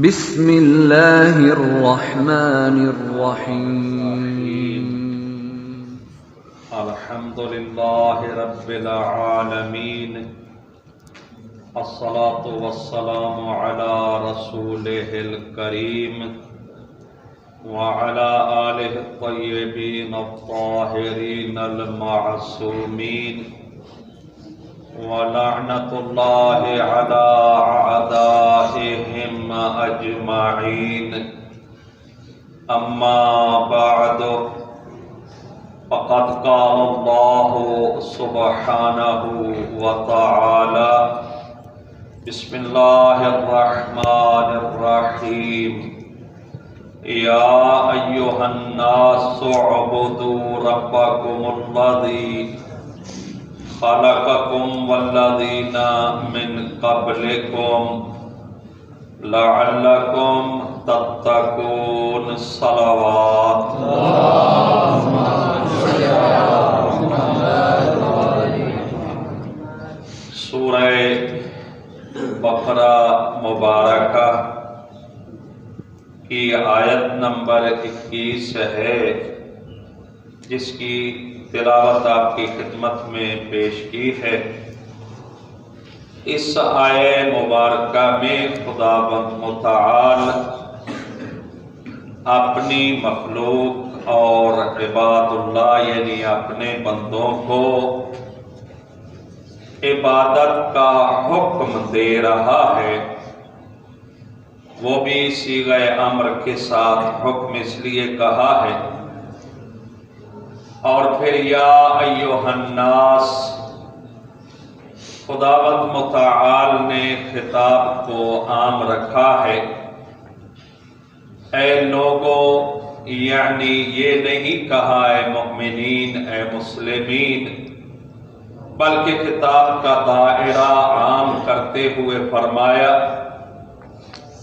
بسم اللہ الرحمن الرحیم الحمد للہ رب العالمین الصلاة والسلام علی رسولہ الکریم وعلی آلہ الطیبین الطاہرین المعصومین ولعنت اللہ علی اعدائہم اجمعین اما بعد فقد قال اللہ سبحانہ وتعالی بسم اللہ الرحمن الرحیم یا ایہا الناس اعبدوا ربکم الذی خلقکم والذین من قبلکم لعلکم تتقون صلوات سورہ بقرہ مبارکہ کی آیت نمبر 21 ہے، جس کی تلاوت آپ کی خدمت میں پیش کی ہے۔ اس آیہ مبارکہ میں خداوند متعال اپنی مخلوق اور عباد اللہ یعنی اپنے بندوں کو عبادت کا حکم دے رہا ہے، وہ بھی صیغہ امر کے ساتھ حکم اس لیے کہا ہے۔ اور پھر یا ایھا الناس، خداوند متعال نے خطاب کو عام رکھا ہے، اے لوگو، یعنی یہ نہیں کہا اے مؤمنین اے مسلمین، بلکہ خطاب کا دائرہ عام کرتے ہوئے فرمایا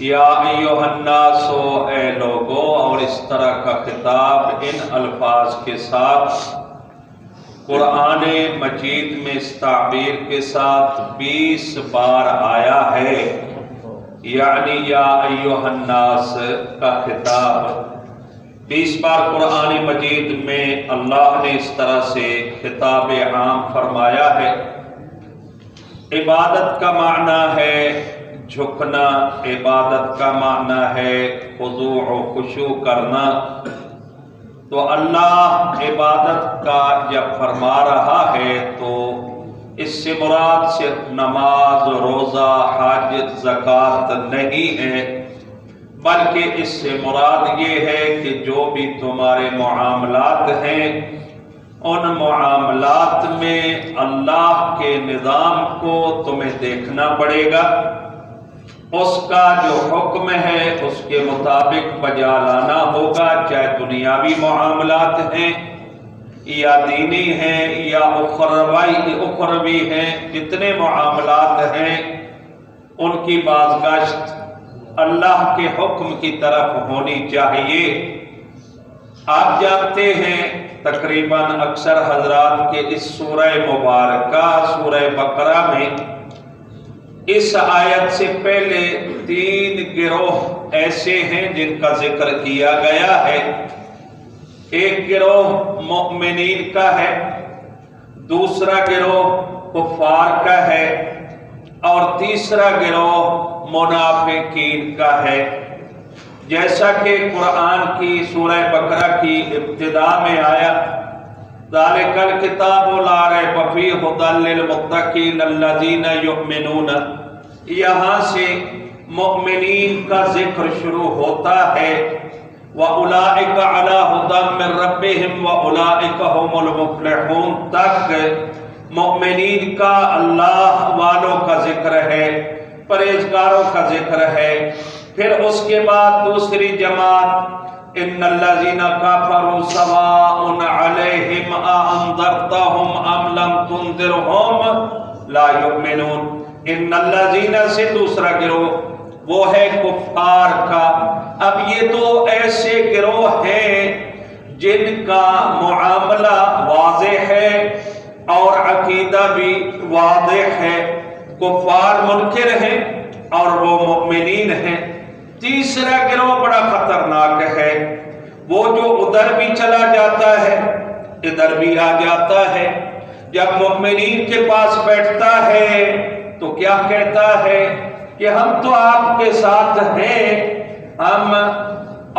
یا ایھا الناس، اے لوگو، اور اس طرح کا خطاب ان الفاظ کے ساتھ قرآن مجید میں اس تعبیر کے ساتھ 20 بار آیا ہے، یعنی یا ایھا الناس کا خطاب 20 بار قرآن مجید میں اللہ نے اس طرح سے خطاب عام فرمایا ہے۔ عبادت کا معنی ہے جھکنا، عبادت کا معنی ہے خضوع و خشوع کرنا، تو اللہ عبادت کا جب فرما رہا ہے تو اس سے مراد صرف نماز، روزہ، حج، زکوٰۃ نہیں ہے، بلکہ اس سے مراد یہ ہے کہ جو بھی تمہارے معاملات ہیں ان معاملات میں اللہ کے نظام کو تمہیں دیکھنا پڑے گا، اس کا جو حکم ہے اس کے مطابق بجا لانا ہوگا، چاہے دنیاوی معاملات ہیں یا دینی ہیں یا اخروی ہیں، جتنے معاملات ہیں ان کی بازگشت اللہ کے حکم کی طرف ہونی چاہیے۔ آپ جانتے ہیں تقریباً اکثر حضرات کے اس سورہ مبارکہ سورہ بقرہ میں اس آیت سے پہلے 3 گروہ ایسے ہیں جن کا ذکر کیا گیا ہے۔ ایک گروہ مؤمنین کا ہے، دوسرا گروہ کفار کا ہے، اور تیسرا گروہ منافقین کا ہے۔ جیسا کہ قرآن کی سورہ بقرہ کی ابتدا میں آیا ذالک الکتاب لا ریب فیہ ھدی للمتقین الذین یؤمنون، یہاں سے مؤمنین کا ذکر شروع ہوتا ہے، وَأُولَٰئِکَ عَلَىٰ ھُدًى مِّن رَّبِّهِمْ وَأُولَٰئِکَ هُمُ الْمُفْلِحُونَ تک مؤمنین کا اللہ والوں کا ذکر ہے، پرہیزگاروں کا ذکر ہے۔ پھر اس کے بعد دوسری جماعت ان الذین کفروا سواء علیہم اانذرتہم ام لم تنذرہم لا یؤمنون، ان الذین سے دوسرا گروہ وہ ہے کفار کا۔ اب یہ دو ایسے گروہ ہیں جن کا معاملہ واضح ہے اور عقیدہ بھی واضح ہے، کفار منکر ہیں اور وہ مؤمنین ہیں۔ تیسرا گروہ بڑا خطرناک ہے، وہ جو ادھر بھی چلا جاتا ہے ادھر بھی آ جاتا ہے، جب مومنین کے پاس بیٹھتا ہے تو کیا کہتا ہے کہ ہم تو آپ کے ساتھ ہیں، ہم،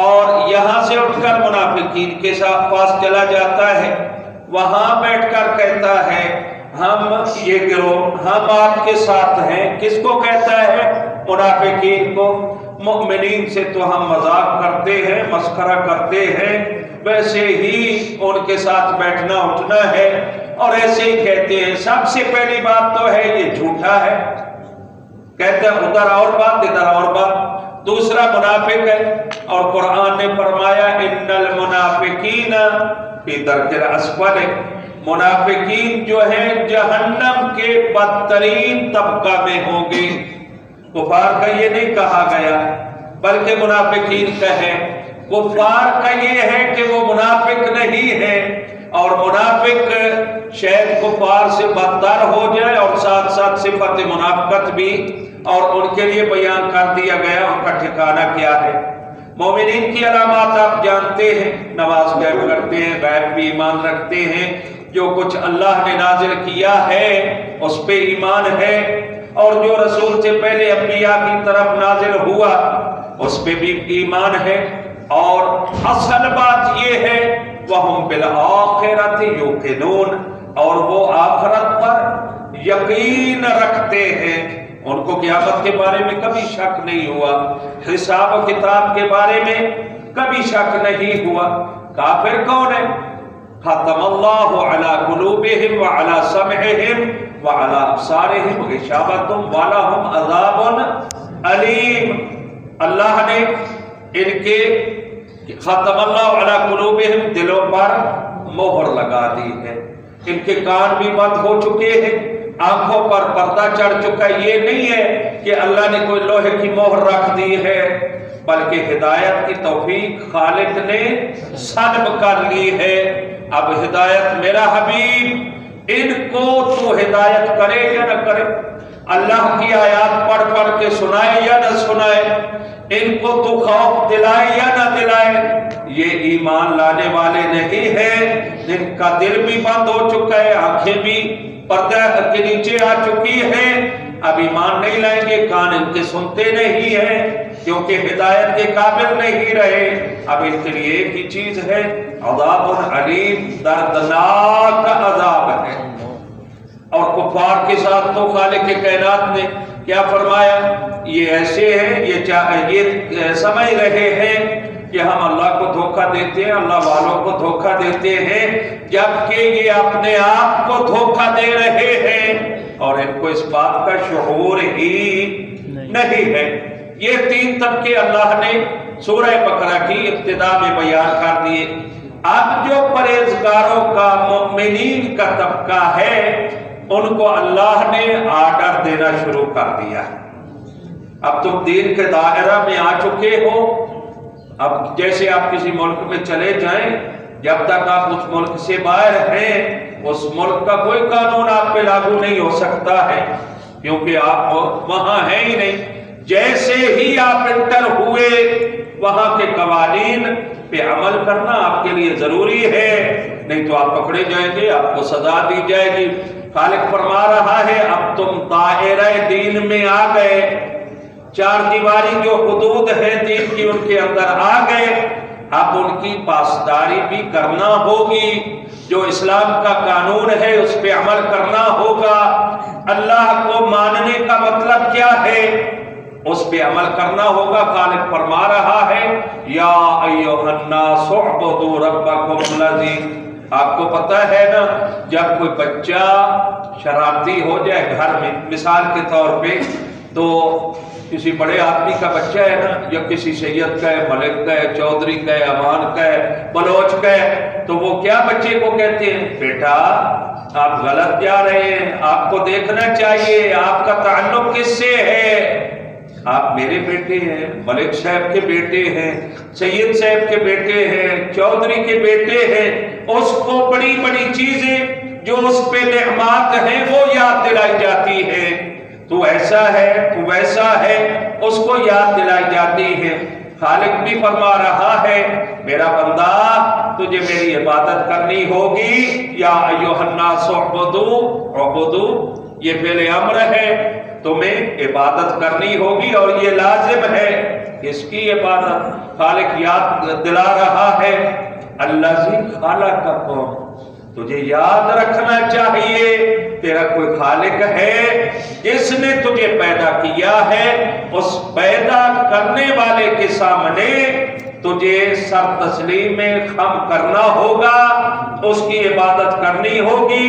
اور یہاں سے اٹھ کر منافقین کے ساتھ پاس چلا جاتا ہے، وہاں بیٹھ کر کہتا ہے ہم یہ گروہ ہم آپ کے ساتھ ہیں۔ کس کو کہتا ہے؟ منافقین کو۔ مومنین سے تو ہم مذاق کرتے ہیں، مسخرہ کرتے ہیں، ویسے ہی ان کے ساتھ بیٹھنا اٹھنا ہے اور ایسے ہی کہتے ہیں۔ سب سے پہلی بات تو ہے یہ جھوٹا ہے، کہتے ہیں ادھر اور بات ادھر اور بات۔ دوسرا منافق ہے، اور قرآن نے فرمایا ان المنافقین فی درک الاسفل، منافقین جو ہیں جہنم کے بدترین طبقہ میں ہوں گے۔ کفار کا یہ نہیں کہا گیا بلکہ منافقین کا ہے۔ کفار کا یہ ہے کہ وہ منافق نہیں ہے، اور منافق شاید کفار سے بدتر ہو جائے، اور ساتھ ساتھ صفت منافقت بھی، اور ان کے لیے بیان کر دیا گیا ان کا ٹھکانہ کیا ہے۔ مومنین کی علامات آپ جانتے ہیں، نماز قائم کرتے ہیں، غیب بھی ایمان رکھتے ہیں، جو کچھ اللہ نے نازل کیا ہے اس پہ ایمان ہے، اور جو رسول سے پہلے انبیاء کی طرف نازل ہوا اس پہ بھی ایمان ہے، اور اصل بات یہ ہے وَهُمْ بِالْآخِرَةِ يُوقِنُونَ، اور وہ آخرت پر یقین رکھتے ہیں، ان کو قیامت کے بارے میں کبھی شک نہیں ہوا، حساب و کتاب کے بارے میں کبھی شک نہیں ہوا۔ کافر کون ہے؟ ختم اللہ علی قلوبہم وعلی سمعہم وعلی ابصارہم غشاوۃ ولہم عذاب علیم۔ اللہ نے ان کے ختم اللہ علی قلوبہم، دلوں پر مہر لگا دی ہے، ان کے کان بھی بند ہو چکے ہیں، آنکھوں پر پردہ چڑھ چکا ہے۔ یہ نہیں ہے کہ اللہ نے کوئی لوہے کی مہر رکھ دی ہے، بلکہ ہدایت کی توفیق خالق نے سلب کر لی ہے۔ اب ہدایت میرا حبیب، ان کو تو ہدایت کرے یا نہ کرے، اللہ کی آیات پڑھ پڑھ کے سنائے یا نہ سنائے، ان کو تو خوف دلائے یا نہ دلائے، یہ ایمان لانے والے نہیں ہیں، جن کا دل بھی بند ہو چکا ہے، آنکھیں بھی پردہ کے نیچے آ چکی ہیں، اب ایمان نہیں لائیں گے، کان ان کے سنتے نہیں ہیں کیونکہ ہدایت کے قابل نہیں رہے۔ اب ان کے لیے ایک ہی چیز ہے، عذاب علیم، دردناک عذاب ہے۔ اور کفار کے ساتھ تو خالق کائنات نے کیا فرمایا؟ یہ ایسے ہیں، یہ سمجھ رہے ہیں کہ ہم اللہ کو دھوکہ دیتے ہیں، اللہ والوں کو دھوکہ دیتے ہیں، جبکہ یہ اپنے آپ کو دھوکہ دے رہے ہیں، اور ان کو اس بات کا شعور ہی نہیں ہے۔ یہ تین طبقے اللہ نے سورہ بقرہ کی ابتدا میں بیان کر دیے۔ اب جو پرہیزگاروں کا، مومنین کا طبقہ ہے، ان کو اللہ نے آرڈر دینا شروع کر دیا۔ اب تم دین کے دائرہ میں آ چکے ہو، اب جیسے آپ کسی ملک میں چلے جائیں، جب تک آپ اس ملک سے باہر ہیں اس ملک کا کوئی قانون آپ پہ لاگو نہیں ہو سکتا ہے، کیونکہ آپ وہاں ہیں ہی نہیں۔ جیسے ہی آپ انٹر ہوئے وہاں کے قوانین پہ عمل کرنا آپ کے لیے ضروری ہے، نہیں تو آپ پکڑے جائیں گے، آپ کو سزا دی جائے گی۔ خالق فرما رہا ہے اب تم دائرہ دین میں آ گئے، چار دیواری جو حدود ہے دین کی ان کے اندر آ گئے، اب ان کی پاسداری بھی کرنا ہوگی، جو اسلام کا قانون ہے اس پہ عمل کرنا ہوگا۔ اللہ کو ماننے کا مطلب کیا ہے؟ اس پہ عمل کرنا ہوگا۔ خالق فرما رہا ہے یا ایھا الناس اعبدوا ربکم الذی، آپ کو پتہ ہے نا جب کوئی بچہ شرارتی ہو جائے گھر میں، مثال کے طور پہ تو کسی بڑے آدمی کا بچہ ہے نا، یا کسی سید کا ہے، ملک کا ہے، چودھری کا ہے، امان کا ہے، بلوچ کا ہے، تو وہ کیا بچے کو کہتے ہیں؟ بیٹا آپ غلط جا رہے ہیں، آپ کو دیکھنا چاہیے آپ کا تعلق کس سے ہے۔ آپ میرے بیٹے ہیں، ملک صاحب کے بیٹے ہیں، سید صاحب کے بیٹے ہیں، چودھری کے بیٹے ہیں، اس کو بڑی بڑی چیزیں جو اس پہ نعمات ہیں وہ یاد دلائی جاتی ہیں۔ تو ایسا ہے تو ویسا ہے، اس کو یاد دلائی جاتی ہے۔ خالق بھی فرما رہا ہے میرا بندہ تجھے میری عبادت کرنی ہوگی، یا ایھا الناس اعبدوا، یہ فعل امر ہے، تمہیں عبادت کرنی ہوگی اور یہ لازم ہے۔ اس کی عبادت خالق یاد دلا رہا ہے، الذی خلقکم، تجھے یاد رکھنا چاہیے تیرا کوئی خالق ہے جس نے تجھے پیدا کیا ہے، اس پیدا کرنے والے کے سامنے تجھے سر تسلیم خم کرنا ہوگا، اس کی عبادت کرنی ہوگی۔